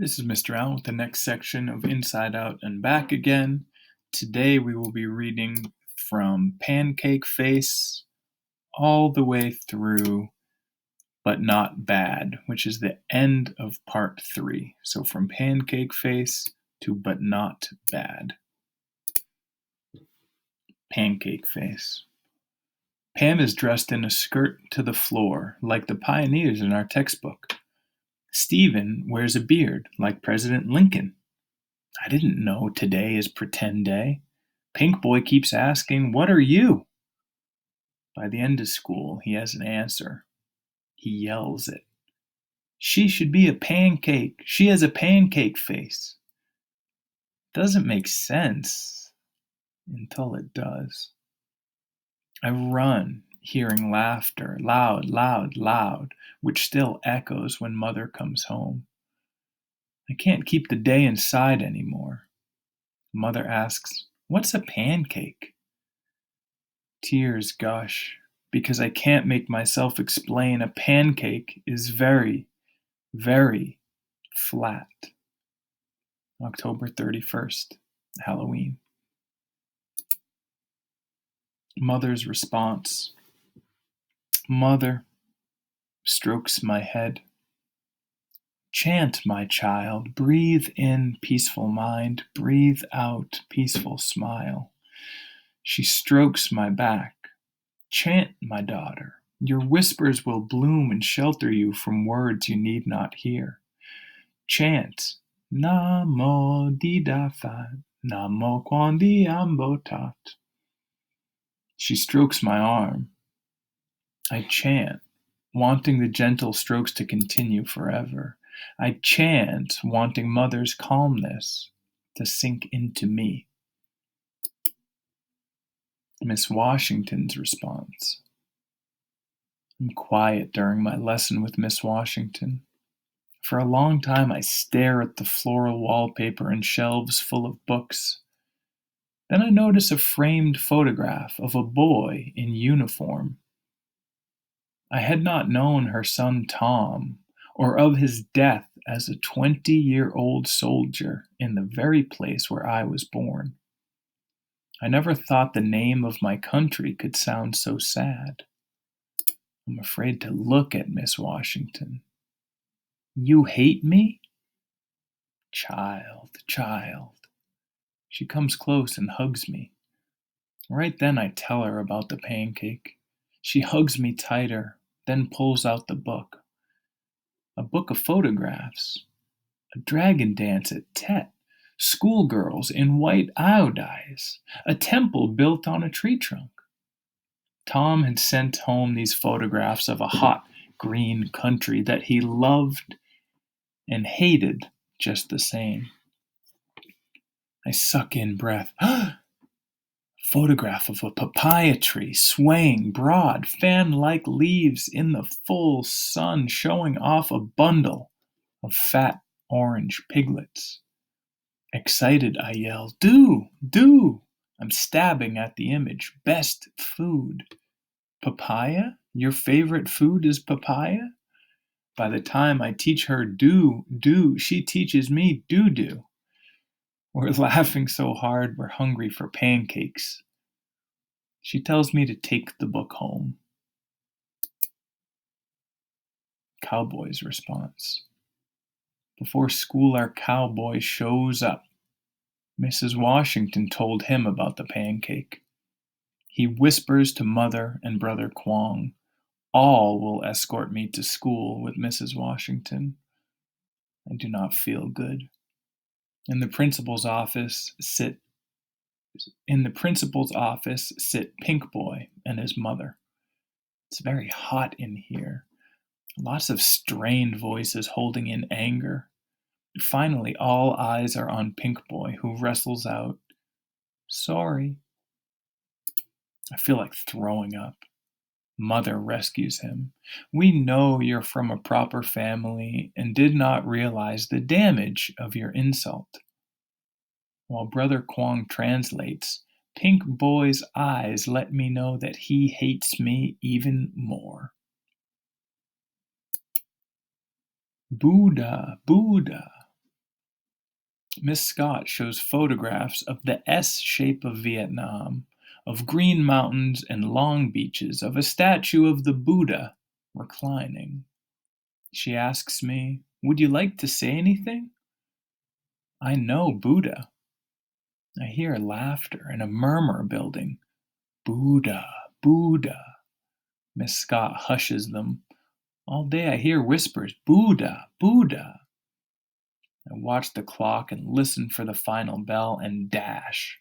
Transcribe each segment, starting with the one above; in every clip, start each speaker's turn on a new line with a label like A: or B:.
A: This is Mr. Allen with the next section of Inside Out and Back Again. Today we will be reading from Pancake Face all the way through But Not Bad, which is the end of part 3. So from Pancake Face to But Not Bad. Pancake Face. Pam is dressed in a skirt to the floor, like the pioneers in our textbook. Stephen wears a beard, like President Lincoln. I didn't know today is pretend day. Pink Boy keeps asking, "What are you?" By the end of school, he has an answer. He yells it. She should be a pancake. She has a pancake face. Doesn't make sense until it does. I run, hearing laughter, loud, loud, loud, which still echoes when Mother comes home. I can't keep the day inside anymore. Mother asks, "What's a pancake?" Tears gush, because I can't make myself explain a pancake is very, very flat. October 31st, Halloween. Mother's response. Mother strokes my head. Chant, my child, breathe in peaceful mind, breathe out peaceful smile. She strokes my back. Chant, my daughter. Your whispers will bloom and shelter you from words you need not hear. Chant, Namo Didafat, Namo Kwandi Ambotat. She strokes my arm. I chant, wanting the gentle strokes to continue forever. I chant, wanting Mother's calmness to sink into me. Miss Washington's response. I'm quiet during my lesson with Miss Washington. For a long time I stare at the floral wallpaper and shelves full of books. Then I notice a framed photograph of a boy in uniform. I had not known her son Tom, or of his death as a 20-year-old soldier in the very place where I was born. I never thought the name of my country could sound so sad. I'm afraid to look at Miss Washington. You hate me? Child, child. She comes close and hugs me. Right then I tell her about the pancake. She hugs me tighter, then pulls out the book. A book of photographs. A dragon dance at Tet. Schoolgirls in white iodize. A temple built on a tree trunk. Tom had sent home these photographs of a hot, green country that he loved and hated just the same. I suck in breath. Photograph of a papaya tree swaying broad, fan-like leaves in the full sun, showing off a bundle of fat orange piglets. Excited, I yell, "Do! Do!" I'm stabbing at the image. Best food. Papaya? Your favorite food is papaya? By the time I teach her do, she teaches me do. We're laughing so hard we're hungry for pancakes. She tells me to take the book home. Cowboy's response. Before school, our cowboy shows up. Mrs. Washington told him about the pancake. He whispers to Mother and Brother Kwong. All will escort me to school with Mrs. Washington. I do not feel good. In the principal's office sit Pink Boy and his mother. It's very hot in here. Lots of strained voices holding in anger. Finally, all eyes are on Pink Boy, who wrestles out, "Sorry." I feel like throwing up. Mother rescues him. "We know you're from a proper family and did not realize the damage of your insult." While Brother Kwong translates, Pink Boy's eyes let me know that he hates me even more. Buddha, Buddha. Miss Scott shows photographs of the S shape of Vietnam, of green mountains and long beaches, of a statue of the Buddha reclining. She asks me, "Would you like to say anything?" I know Buddha. I hear laughter and a murmur building. Buddha, Buddha. Miss Scott hushes them. All day I hear whispers, Buddha, Buddha. I watch the clock and listen for the final bell and dash.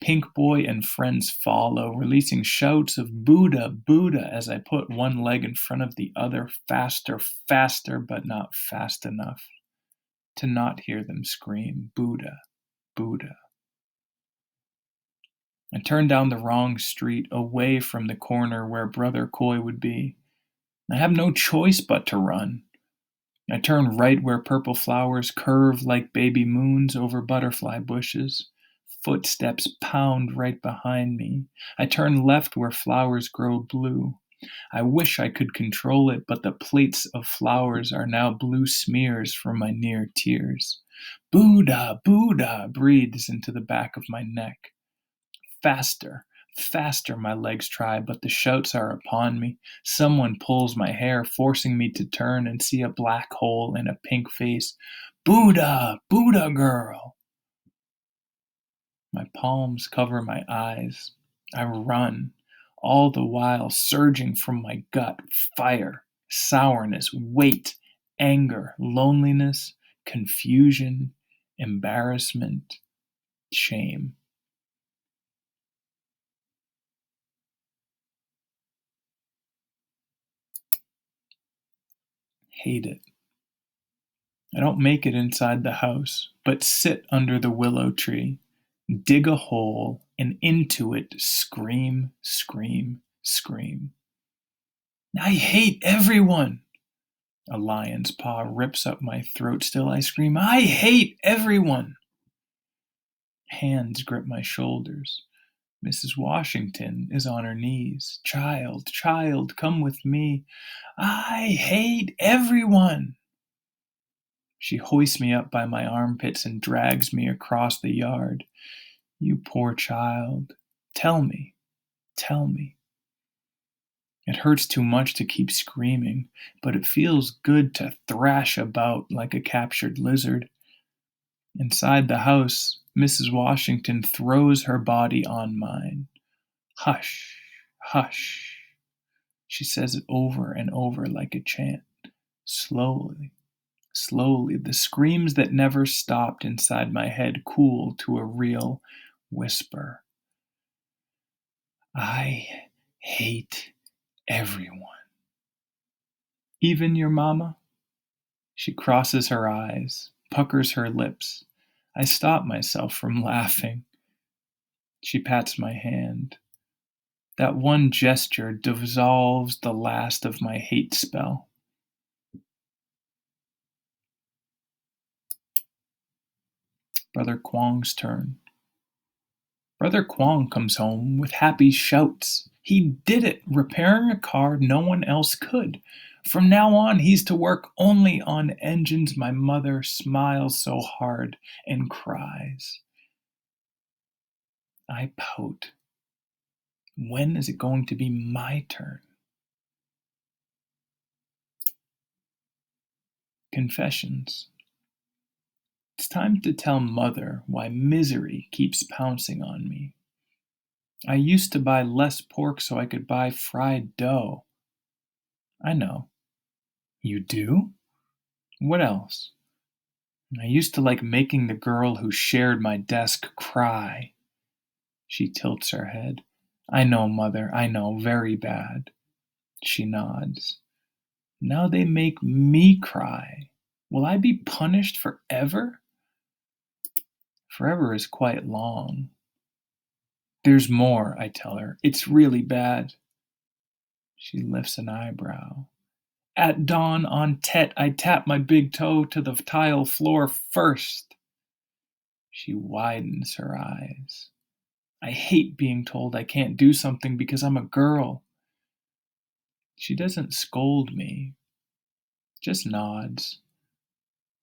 A: Pink Boy and friends follow, releasing shouts of Buddha, Buddha as I put one leg in front of the other, faster, faster, but not fast enough to not hear them scream, Buddha, Buddha. I turn down the wrong street, away from the corner where Brother Coy would be. I have no choice but to run. I turn right where purple flowers curve like baby moons over butterfly bushes. Footsteps pound right behind me. I turn left where flowers grow blue. I wish I could control it, but the plates of flowers are now blue smears from my near tears. Buddha, Buddha breathes into the back of my neck. Faster, faster my legs try, but the shouts are upon me. Someone pulls my hair, forcing me to turn and see a black hole in a pink face. Buddha, Buddha girl. My palms cover my eyes. I run, all the while surging from my gut fire, sourness, weight, anger, loneliness, confusion, embarrassment, shame. Hate it. I don't make it inside the house, but sit under the willow tree, dig a hole, and into it scream, scream, scream. I hate everyone! A lion's paw rips up my throat. Still I scream, I hate everyone! Hands grip my shoulders. Mrs. Washington is on her knees. Child, child, come with me. I hate everyone! She hoists me up by my armpits and drags me across the yard. You poor child. Tell me, tell me. It hurts too much to keep screaming, but it feels good to thrash about like a captured lizard. Inside the house, Mrs. Washington throws her body on mine. Hush, hush. She says it over and over like a chant. Slowly, slowly, the screams that never stopped inside my head cool to a real whisper. I hate everyone. Even your mama? She crosses her eyes, puckers her lips. I stop myself from laughing. She pats my hand. That one gesture dissolves the last of my hate spell. Brother Kwong's turn. Brother Kwong comes home with happy shouts. He did it, repairing a car no one else could. From now on, he's to work only on engines. My mother smiles so hard and cries. I pout. When is it going to be my turn? Confessions. It's time to tell Mother why misery keeps pouncing on me. I used to buy less pork so I could buy fried dough. I know. You do? What else? I used to like making the girl who shared my desk cry. She tilts her head. I know, Mother, I know, very bad. She nods. Now they make me cry. Will I be punished forever? Forever is quite long. There's more, I tell her. It's really bad. She lifts an eyebrow. At dawn on Tet, I tap my big toe to the tile floor first. She widens her eyes. I hate being told I can't do something because I'm a girl. She doesn't scold me, just nods.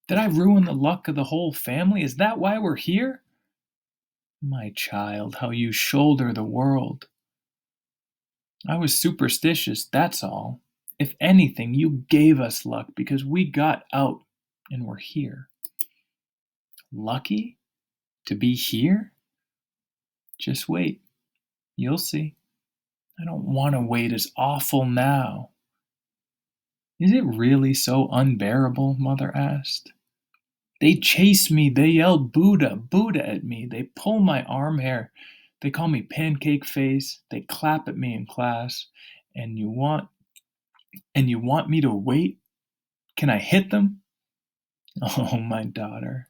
A: Did I ruin the luck of the whole family? Is that why we're here? My child, how you shoulder the world. I was superstitious, that's all. If anything, you gave us luck because we got out and we're here. Lucky to be here? Just wait. You'll see. I don't want to wait. It's awful now. Is it really so unbearable? Mother asked. They chase me. They yell Buddha, Buddha at me. They pull my arm hair. They call me Pancake Face. They clap at me in class. And you want me to wait? Can I hit them? Oh, my daughter.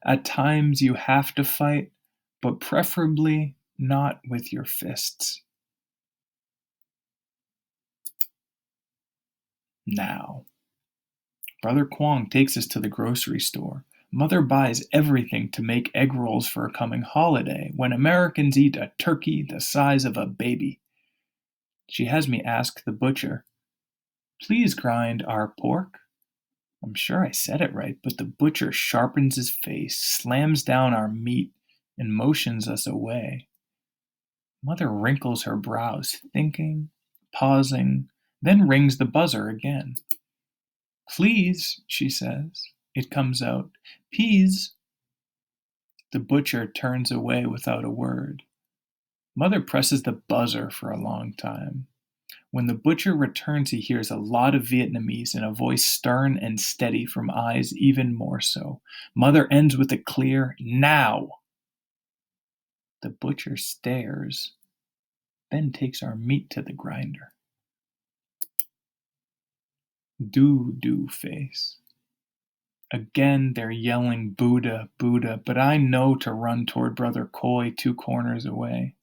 A: At times you have to fight, but preferably not with your fists. Now, Brother Kwong takes us to the grocery store. Mother buys everything to make egg rolls for a coming holiday when Americans eat a turkey the size of a baby. She has me ask the butcher, "Please grind our pork." I'm sure I said it right, but the butcher sharpens his face, slams down our meat, and motions us away. Mother wrinkles her brows, thinking, pausing, then rings the buzzer again. "Please," she says. It comes out, "Peas." The butcher turns away without a word. Mother presses the buzzer for a long time. When the butcher returns, he hears a lot of Vietnamese and a voice stern and steady from eyes even more so. Mother ends with a clear, "Now!" The butcher stares, then takes our meat to the grinder. Do face. Again they're yelling Buddha, Buddha, but I know to run toward Brother Coy 2 corners away.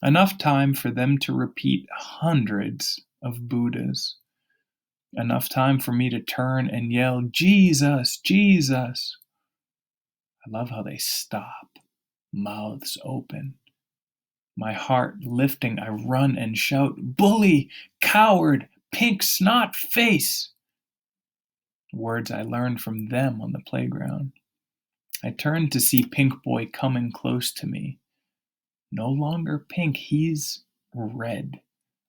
A: Enough time for them to repeat hundreds of Buddhas. Enough time for me to turn and yell, "Jesus, Jesus." I love how they stop, mouths open. My heart lifting, I run and shout, "Bully, coward, pink snot face." Words I learned from them on the playground. I turned to see Pink Boy coming close to me. No longer pink, he's red.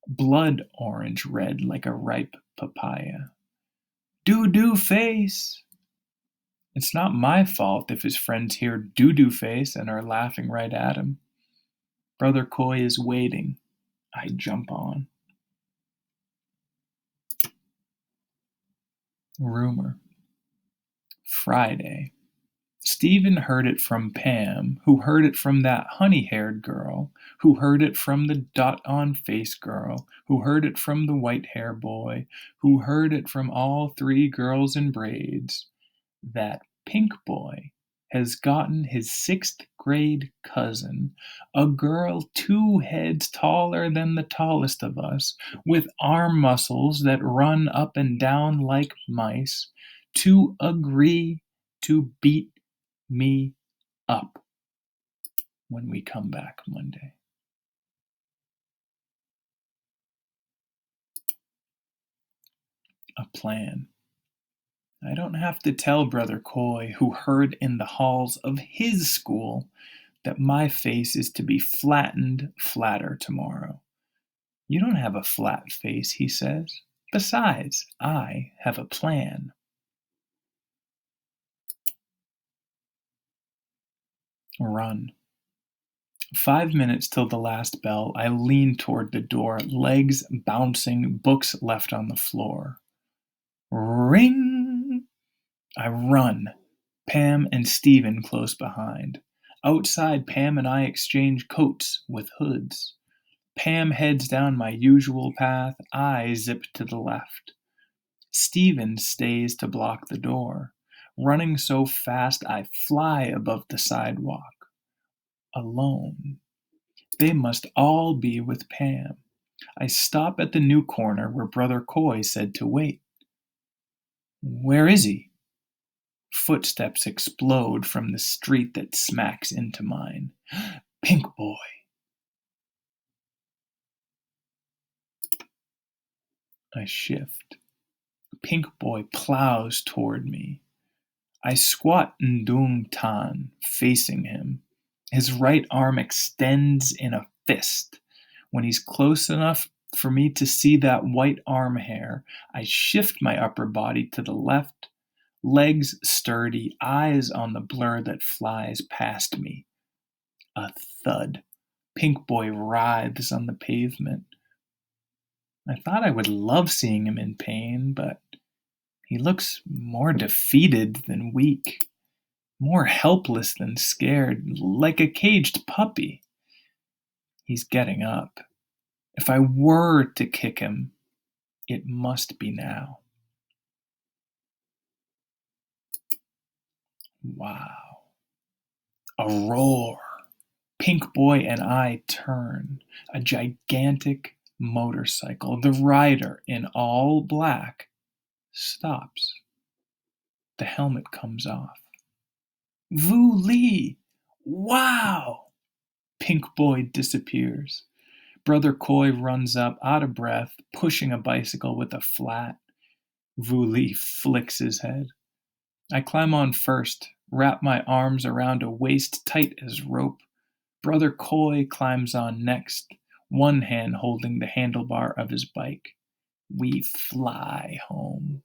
A: Blood orange red like a ripe papaya. Do face! It's not my fault if his friends hear doo face and are laughing right at him. Brother Coy is waiting. I jump on. Rumor. Friday. Stephen heard it from Pam, who heard it from that honey-haired girl, who heard it from the dot-on-face girl, who heard it from the white-hair boy, who heard it from all 3 girls in braids, that Pink Boy has gotten his 6th-grade cousin, a girl 2 heads taller than the tallest of us, with arm muscles that run up and down like mice, to agree to beat me up when we come back Monday. A plan. I don't have to tell Brother Coy, who heard in the halls of his school, that my face is to be flattened flatter tomorrow. You don't have a flat face, he says. Besides, I have a plan. Run. 5 minutes till the last bell, I lean toward the door, legs bouncing, books left on the floor. Ring! I run, Pam and Stephen close behind. Outside, Pam and I exchange coats with hoods. Pam heads down my usual path, I zip to the left. Stephen stays to block the door. Running so fast I fly above the sidewalk. Alone. They must all be with Pam. I stop at the new corner where Brother Coy said to wait. Where is he? Footsteps explode from the street that smacks into mine. Pink Boy. I shift. Pink Boy plows toward me. I squat Ndung Tan, facing him. His right arm extends in a fist. When he's close enough for me to see that white arm hair, I shift my upper body to the left, legs sturdy, eyes on the blur that flies past me. A thud. Pink Boy writhes on the pavement. I thought I would love seeing him in pain, but he looks more defeated than weak, more helpless than scared, like a caged puppy. He's getting up. If I were to kick him, it must be now. Wow. A roar. Pink Boy and I turn. A gigantic motorcycle. The rider, in all black, stops. The helmet comes off. Vu Lee! Wow! Pink Boy disappears. Brother Coy runs up, out of breath, pushing a bicycle with a flat. Vu Lee flicks his head. I climb on first, wrap my arms around a waist tight as rope. Brother Coy climbs on next, one hand holding the handlebar of his bike. We fly home.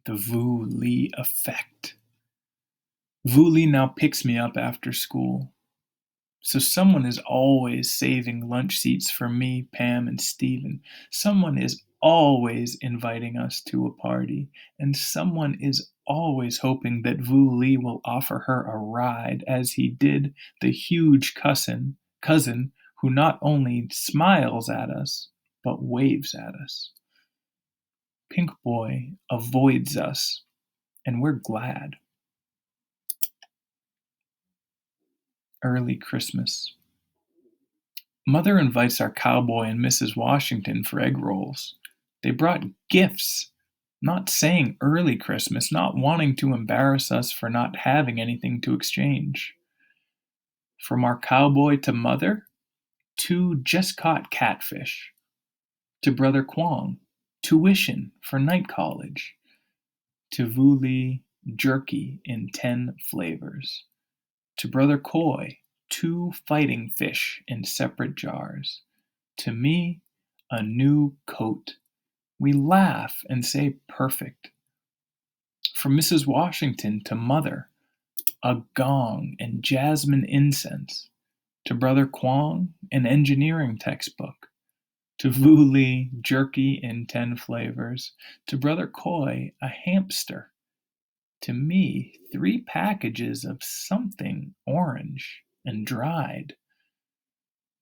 A: The Vu Lee effect. Vu Lee now picks me up after school. So someone is always saving lunch seats for me, Pam, and Stephen. Someone is always inviting us to a party. And someone is always hoping that Vu Lee will offer her a ride, as he did the huge cousin who not only smiles at us, but waves at us. Pink Boy avoids us, and we're glad. Early Christmas. Mother invites our cowboy and Mrs. Washington for egg rolls. They brought gifts, not saying early Christmas, not wanting to embarrass us for not having anything to exchange. From our cowboy to Mother, 2 just caught catfish. To Brother Kwong, tuition for night college. To Vu Lee, jerky in 10 flavors. To Brother Coy, 2 fighting fish in separate jars. To me, a new coat. We laugh and say perfect. From Mrs. Washington to Mother, a gong and jasmine incense. To Brother Kwong, an engineering textbook. To Vu Lee, jerky in 10 flavors. To Brother Coy, a hamster. To me, 3 packages of something orange and dried.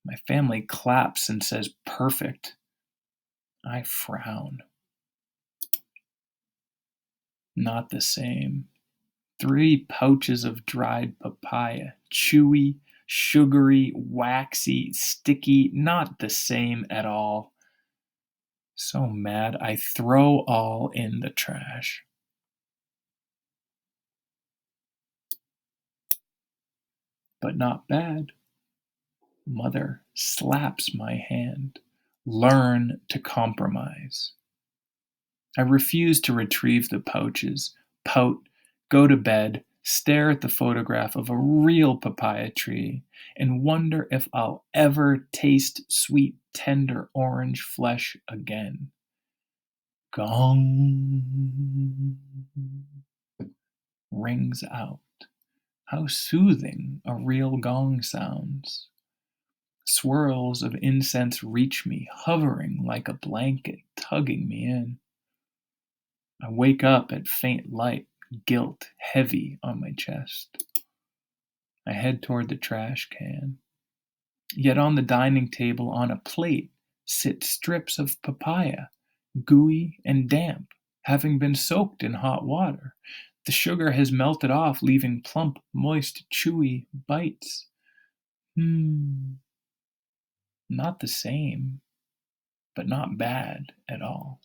A: My family claps and says perfect. I frown. Not the same. 3 pouches of dried papaya. Chewy, sugary, waxy, sticky. Not the same at all. So mad, I throw all in the trash. But not bad. Mother slaps my hand. Learn to compromise. I refuse to retrieve the pouches, pout, go to bed, stare at the photograph of a real papaya tree, and wonder if I'll ever taste sweet, tender orange flesh again. Gong rings out. How soothing a real gong sounds. Swirls of incense reach me, hovering like a blanket, tugging me in. I wake up at faint light, guilt heavy on my chest. I head toward the trash can. Yet on the dining table, on a plate, sit strips of papaya, gooey and damp, having been soaked in hot water. The sugar has melted off, leaving plump, moist, chewy bites. Not the same, but not bad at all.